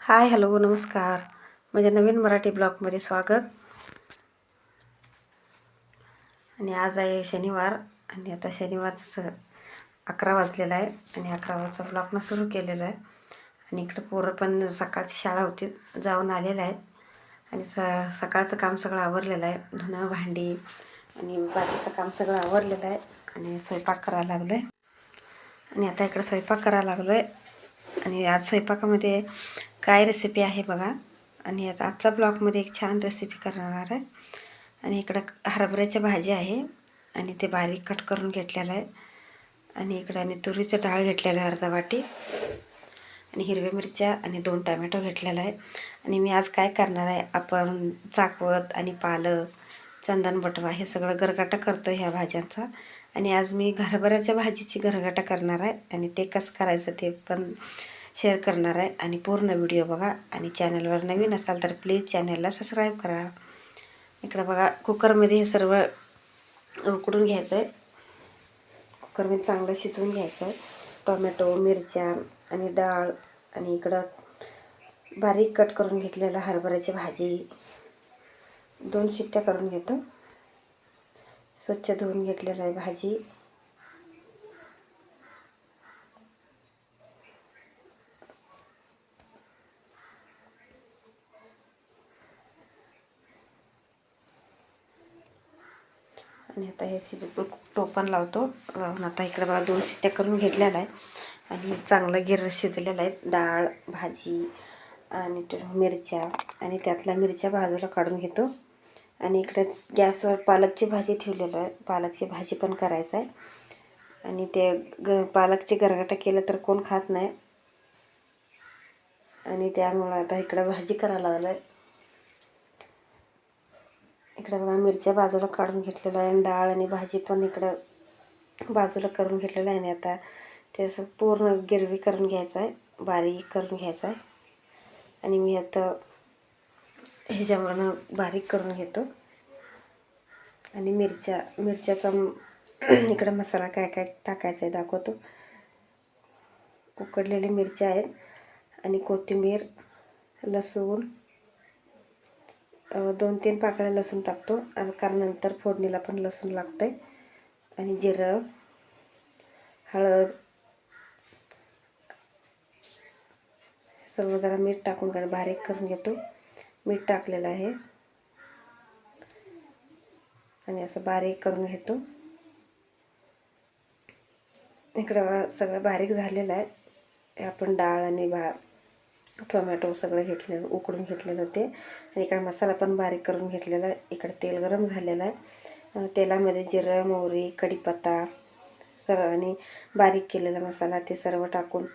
हाय, hello, नमस्कार. माझ्या नवीन मराठी ब्लॉगमध्ये स्वागत. आणि आज आहे शनिवार आणि आता शनिवारचं 11 वाजलेला आहे आणि 11 वाजता ब्लॉगनं सुरू केलेलं आहे. आणि इकडं पोरं पण सकाळची शाळा होती, जाऊन आलेलं आहेत आणि सकाळचं काम सगळं आवरलेलं आहे. धुणं, भांडी आणि बाकीचं काम सगळं आवरलेलं आहे आणि स्वयंपाक करायला लागलो आहे. आणि आता इकडं स्वयंपाक करायला लागलो आहे. आणि आज स्वयंपाकामध्ये काय रेसिपी आहे बघा. आणि आता आजचा ब्लॉगमध्ये एक छान रेसिपी करणार आहे. आणि इकडं हरभऱ्याची भाजी आहे आणि ते बारीक कट करून घेतलेलं आहे. आणि इकडं आणि तुरीचं डाळ घेतलेलं आहे अर्धा वाटी आणि हिरव्या मिरच्या आणि 2 टमॅटो घेतलेला आहे. आणि मी आज काय करणार आहे, आपण चाकवत आणि पालक, चंदन बटवा हे सगळं गरगाटा करतो ह्या भाज्यांचा. आणि आज मी हरभऱ्याच्या भाजीची गरगाटा करणार आहे आणि ते कसं करायचं ते पण शेअर करणार आहे. आणि पूर्ण व्हिडिओ बघा. आणि चॅनलवर नवीन असाल तर प्लीज चॅनलला सबस्क्राईब करा. इकडं बघा, कुकरमध्ये हे सर्व उकडून घ्यायचं आहे. कुकरमध्ये चांगलं शिजवून घ्यायचं आहे. टोमॅटो, मिरच्या आणि डाळ आणि इकडं बारीक कट करून घेतलेला हरभऱ्याची भाजी 2 शिट्ट्या करून घेतो. स्वच्छ धुवून घेतलेलं आहे भाजी. आणि आता हे टोपण लावतो. लावून आता इकडे बघा 2 शिट्ट्या करून घेतलेला आहे आणि चांगलं गिर शिजलेलं आहे. डाळ, भाजी आणि मिरच्या आणि त्यातल्या मिरच्या बाजूला काढून घेतो. आणि इकडे गॅसवर पालकची भाजी ठेवलेलं आहे. पालकची भाजी पण करायचं आहे. आणि ते पालकची गरगाटा केलं तर कोण खात नाही आणि त्यामुळं आता इकडं भाजी करायला लागलं आहे. इकडं बघा मिरच्या बाजूला काढून घेतलेलं आहे आणि डाळ आणि भाजी पण इकडं बाजूला करून घेतलेलं आहे. आणि आता ते असं पूर्ण गिरवी करून घ्यायचं आहे, बारीक करून घ्यायचं आहे. आणि मी आता ह्याच्यावरनं बारीक करून घेतो. आणि मिरच्याचा इकडं मसाला काय काय टाकायचा आहे दाखवतो. उकडलेली मिरच्या आहेत आणि कोथिंबीर, लसूण, 2-3 पाकळ्या लसूण टाकतो कारण नंतर फोडणीला पण लसूण लागतं आहे. आणि जिरं, हळद, सर्व जरा मीठ टाकून बारीक करून घेतो. मीठ टाकलेलं आहे आणि असं बारीक करून घेतो. इकडं सगळं बारीक झालेलं आहे. आपण डाळ आणि टोमॅटो सगळं घेतलेलं, उकडून घेतलेलं होते. आणि इकडे मसाला पण बारीक करून घेतलेला आहे. इकडे तेल गरम झालेलं आहे. तेलामध्ये जिरं, मोहरी, कढीपत्ता सर्व आणि बारीक केलेला मसाला ते सर्व टाकून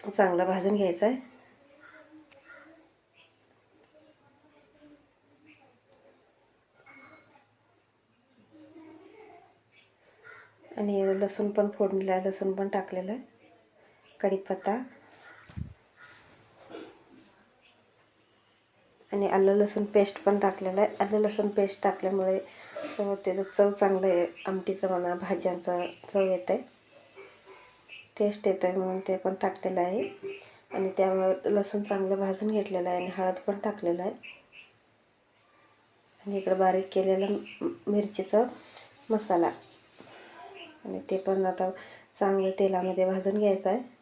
चांगलं भाजून घ्यायचं आहे. आणि लसूण पण फोडणीला लसूण पण टाकलेलं आहे, कढीपत्ता आणि आलं लसूण पेस्ट पण टाकलेलं आहे. आलं लसूण पेस्ट टाकल्यामुळे त्याचं चव चांगलं आहे, आमटीचं म्हणा भाज्यांचं चव येतं आहे, टेस्ट येतं आहे म्हणून ते पण टाकलेलं आहे. आणि त्यामुळे लसूण चांगलं भाजून घेतलेलं आहे आणि हळद पण टाकलेलं आहे. आणि इकडं बारीक केलेलं मिरचीचा मसाला आणि ते पण आता चांगलं तेलामध्ये भाजून घ्यायचं आहे.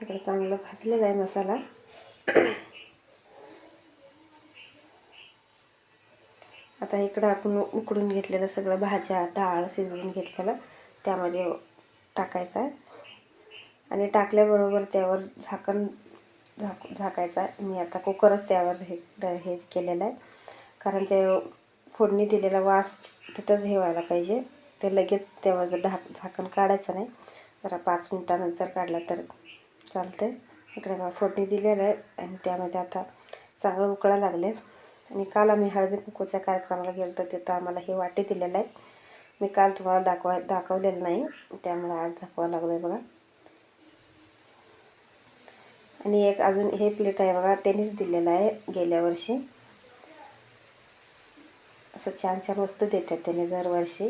इकडं चांगलं भाजलेलं आहे मसाला. आता इकडं आपण उकडून घेतलेलं सगळं भाज्या, डाळ शिजवून घेतलेलं त्यामध्ये टाकायचं आहे. आणि टाकल्याबरोबर त्यावर झाकायचं आहे. मी आता कुकरच त्यावर हे केलेलं आहे कारण ते फोडणी दिलेला वास तिथंच हे व्हायला पाहिजे. ते लगेच त्यावर झाकण काढायचं नाही, जरा 5 मिनटानंतर काढलं तर चालतं. इकडे बघा फोडणी दिलेलं आहे आणि त्यामध्ये आता चांगलं उकळायला लागले. आणि काल आम्ही हळदी कुंकूच्या कार्यक्रमाला गेलो होतो, तिथं आम्हाला हे वाटी दिलेलं आहे. मी काल तुम्हाला दाखवलेलं नाही, त्यामुळे आज दाखवावं लागलं आहे बघा. आणि एक अजून हे प्लेट आहे बघा, त्यांनीच दिलेलं आहे गेल्या वर्षी. असं छान छान वस्तू देतात त्याने दरवर्षी.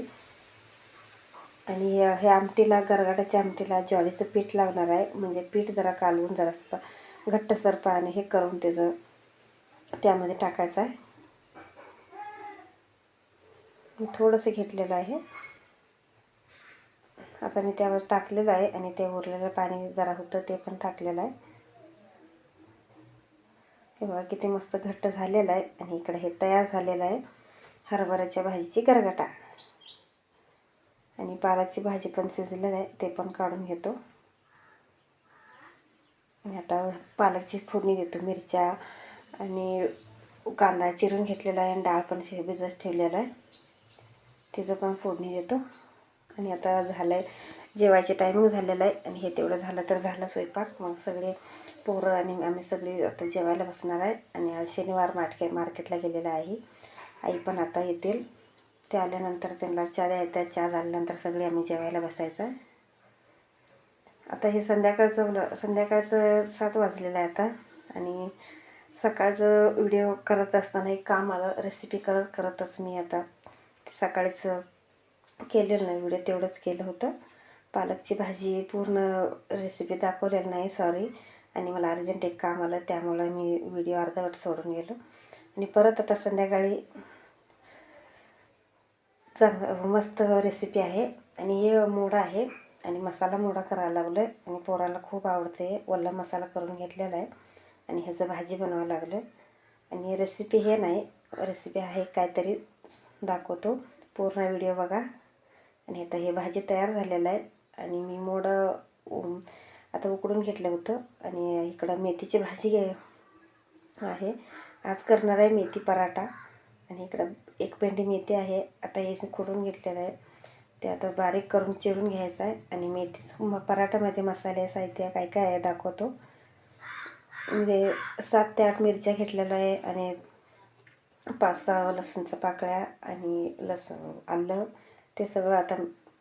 आणि हे आमटीला, गरगाटाच्या आमटीला ज्वारीचं पीठ लावणार आहे. म्हणजे पीठ जरा कालवून जरासं घट्टसर पाणी हे करून त्याचं त्यामध्ये टाकायचं आहे. मी थोडंसं घेतलेलं आहे. आता मी त्यावर टाकलेलं आहे आणि ते उरलेलं पाणी जरा होतं ते पण टाकलेलं आहे. हे बघा किती मस्त घट्ट झालेलं आहे. आणि इकडे हे तयार झालेलं आहे हरभऱ्याच्या भाजीची गरगाटा. आणि पालकची भाजी पण शिजलेली आहे, ते पण काढून घेतो. आणि आता पालकची फोडणी देतो. मिरच्या आणि कांदा चिरून घेतलेला आहे आणि डाळ पण भिजत ठेवलेला आहे, तिचं पण फोडणी देतो. आणि आता झालं आहे जेवायचे टायमिंग झालेलं आहे. आणि हे तेवढं झालं तर झालं स्वयंपाक. मग सगळे पोरं आणि आम्ही सगळे आता जेवायला बसणार आहे. आणि आज शनिवार मार्केटला गेलेला आहे. आई पण आता येतील, ते आल्यानंतर त्यांना चहा द्यायचा. चहा झाल्यानंतर सगळे आम्ही जेवायला बसायचं आहे. आता हे संध्याकाळचं 7 वाजलेलं आहे आता. आणि सकाळचं व्हिडिओ करत असताना एक काम आलं, रेसिपी करतच मी आता सकाळीच केलेलं नाही व्हिडिओ, तेवढंच केलं होतं. पालकची भाजी पूर्ण रेसिपी दाखवलेली नाही, सॉरी. आणि मला अर्जंट एक काम आलं, त्यामुळं मी व्हिडिओ अर्धवट सोडून गेलो. आणि परत आता संध्याकाळी मस्त रेसिपी आहे. आणि हे मोडा आहे आणि मसाला मोडा करायला लागलो आहे. आणि पोराला खूप आवडते. ओला मसाला करून घेतलेला आहे आणि ह्याचं भाजी बनवायला लागलो आहे. आणि रेसिपी हे नाही, रेसिपी आहे काहीतरी दाखवतो, पूर्ण व्हिडिओ बघा. आणि आता हे भाजी तयार झालेलं आहे. आणि मी मोडं आता उकडून घेतलं होतं. आणि इकडं मेथीची भाजी आहे, आज करणार आहे मेथी पराठा. आणि इकडं एक पेंडी मेथी आहे, आता हे खोडून घेतलेलं आहे, ते आता बारीक करून चिरून घ्यायचं आहे. आणि मेथी पराठामध्ये मसाले साहित्य काय काय आहे दाखवतो. म्हणजे 7 ते 8 मिरच्या घेतलेल्या आहे आणि 5-6 लसूणच्या पाकळ्या आणि आलं, ते सगळं आता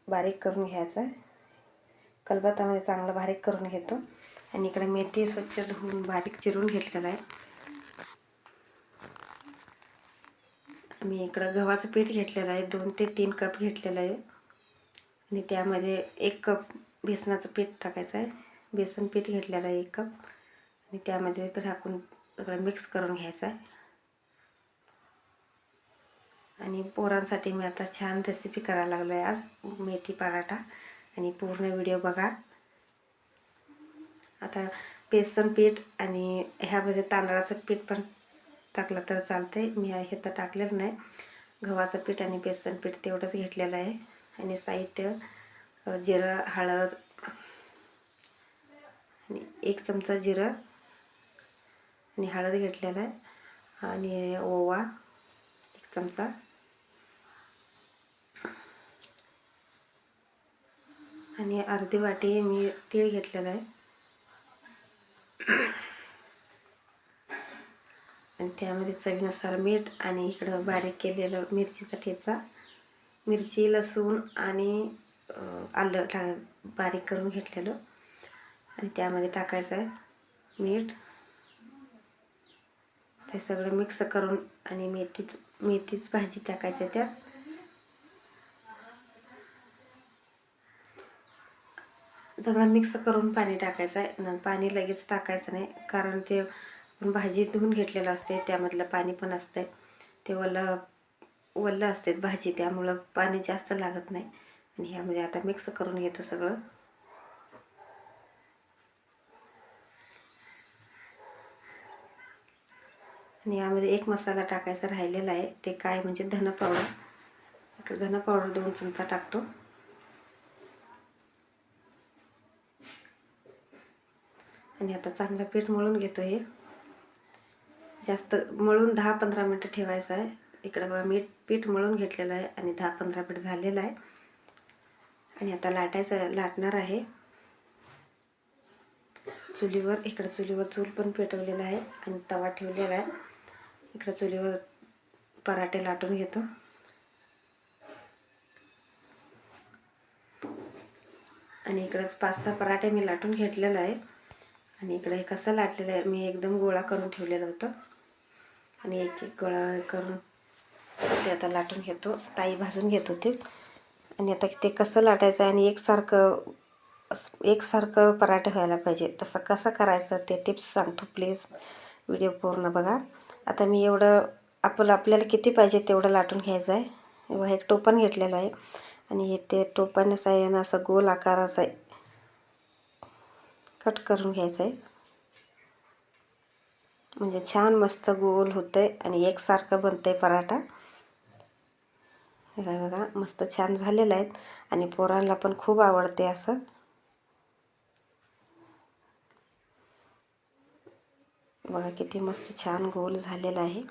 बारीक करून घ्यायचं आहे. खलबत्त्यामध्ये चांगलं बारीक करून घेतो. आणि इकडे मेथी स्वच्छ धुवून बारीक चिरून घेतलेलं आहे. मी इकडं गव्हाचं पीठ घेतलेलं आहे, 2 ते 3 कप घेतलेलं आहे. आणि त्यामध्ये 1 कप बेसनाचं पीठ टाकायचं आहे. बेसन पीठ घेतलेलं आहे 1 कप. आणि त्यामध्ये टाकून सगळं मिक्स करून घ्यायचं आहे. आणि पोरांसाठी मी आता छान रेसिपी करायला लागलो आहे आज, मेथी पराठा. आणि पूर्ण व्हिडिओ बघा. आता बेसन पीठ आणि ह्यामध्ये तांदळाचं पीठ पण टाकलं तर चालतंय, मी हे तर टाकलेलं नाही. गव्हाचं पीठ आणि बेसन पीठ तेवढंच घेतलेलं आहे. आणि साहित्य जिरं, हळद आणि 1 चमचा जिरं आणि हळद घेतलेलं आहे. आणि ओवा 1 चमचा. आणि अर्धी वाटी मी तीळ घेतलेलं आहे. आणि त्यामध्ये चवीनुसार मीठ. आणि इकडं बारीक केलेलं मिरचीचा ठेचा, मिरची, लसूण आणि आलं बारीक करून घेतलेलं. आणि त्यामध्ये टाकायचं आहे मीठ. ते सगळं मिक्स करून आणि मेथीच भाजी टाकायची आहे त्यात. सगळं मिक्स करून पाणी टाकायचं आहे. पाणी लगेच टाकायचं नाही, कारण ते भाजी धुवून घेतलेलं असते, त्यामधलं पाणी पण असतं, ते ओलं असते भाजी, त्यामुळं पाणी जास्त लागत नाही. आणि ह्यामध्ये आता मिक्स करून घेतो सगळं. आणि यामध्ये एक मसाला टाकायचा राहिलेला आहे, ते काय म्हणजे धना पावडर. इकडे धना पावडर 2 चमचा टाकतो. आणि आता चांगलं पीठ मळून घेतो. हे जास्त मळून 10-15 मिनटं ठेवायचं आहे. इकडं बघा पीठ मळून घेतलेलं आहे आणि 10-15 मिनिट झालेलं आहे. आणि आता लाटणार आहे चुलीवर. इकडं चुलीवर चूल पण पेटवलेला आहे आणि तवा ठेवलेला आहे. इकडं चुलीवर पराठे लाटून घेतो. आणि इकडं 5-6 पराठे मी लाटून घेतलेलं आहे. आणि इकडं हे कसं लाटलेलं आहे, मी एकदम गोळा करून ठेवलेलं होतं. आणि एक गोळा करून ते आता लाटून घेतो. ताई भाजून घेत होते आणि आता ते कसं लाटायचं आहे आणि एकसारखं पराठे व्हायला पाहिजे, तसं कसं करायचं ते टिप्स सांगतो. प्लीज व्हिडिओ पूर्ण बघा. आता मी एवढं आपल्याला किती पाहिजे तेवढं लाटून घ्यायचं आहे. बघा एक टोपण घेतलेलं आहे आणि हे ते टोपणाचं आहे ना असं गोल आकाराचं आहे कट करून घ्यायचं आहे. म्हणजे छान मस्त गोल होतं आहे आणि एकसारखं बनतं आहे पराठा. हे काय बघा मस्त छान झालेलं आहे आणि पोरांना पण खूप आवडते असं. बघा किती मस्त छान गोल झालेलं आहे.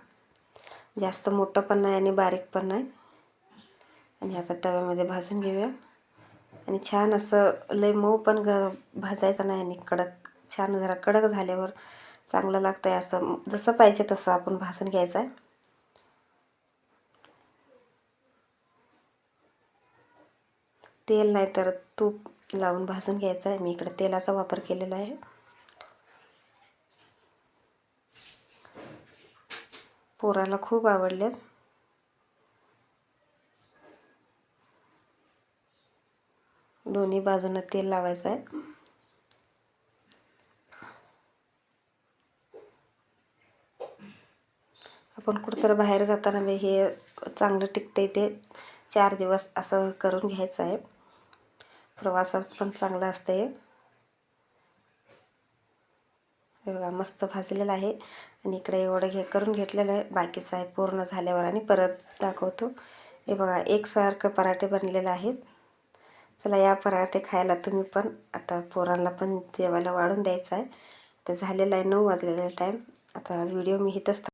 जास्त मोठं पण नाही आणि बारीक पण नाही. आणि आता तव्यामध्ये भाजून घेऊया. आणि छान असं लय मऊ पण भाजायचं नाही आणि कडक, छान जरा कडक झाल्यावर चांगलं लागतं आहे. असं जसं पाहिजे तसं आपण भाजून घ्यायचं आहे. तेल नाही तर तूप लावून भाजून घ्यायचं आहे. मी इकडे तेलाचा वापर केलेला आहे. पोराला खूप आवडले. दोन्ही बाजूनं तेल लावायचं आहे. आपण कुठं बाहेर जाताना हे चांगलं टिकते. ते 4 दिवस असं करून घ्यायचं आहे. प्रवासात पण चांगलं असते. हे बघा मस्त भाजलेलं आहे आणि इकडे एवढं करून घेतलेलं आहे. बाकीचं आहे पूर्ण झाल्यावर आणि परत दाखवतो. हे बघा एकसारखं पराठे बनलेले आहेत. चला या पराठे खायला तुम्ही पण. आता पोरांना पण जेवायला वाढून द्यायचं आहे. तर झालेलं आहे 9 वाजलेला टाईम. आता व्हिडिओ मी इथंच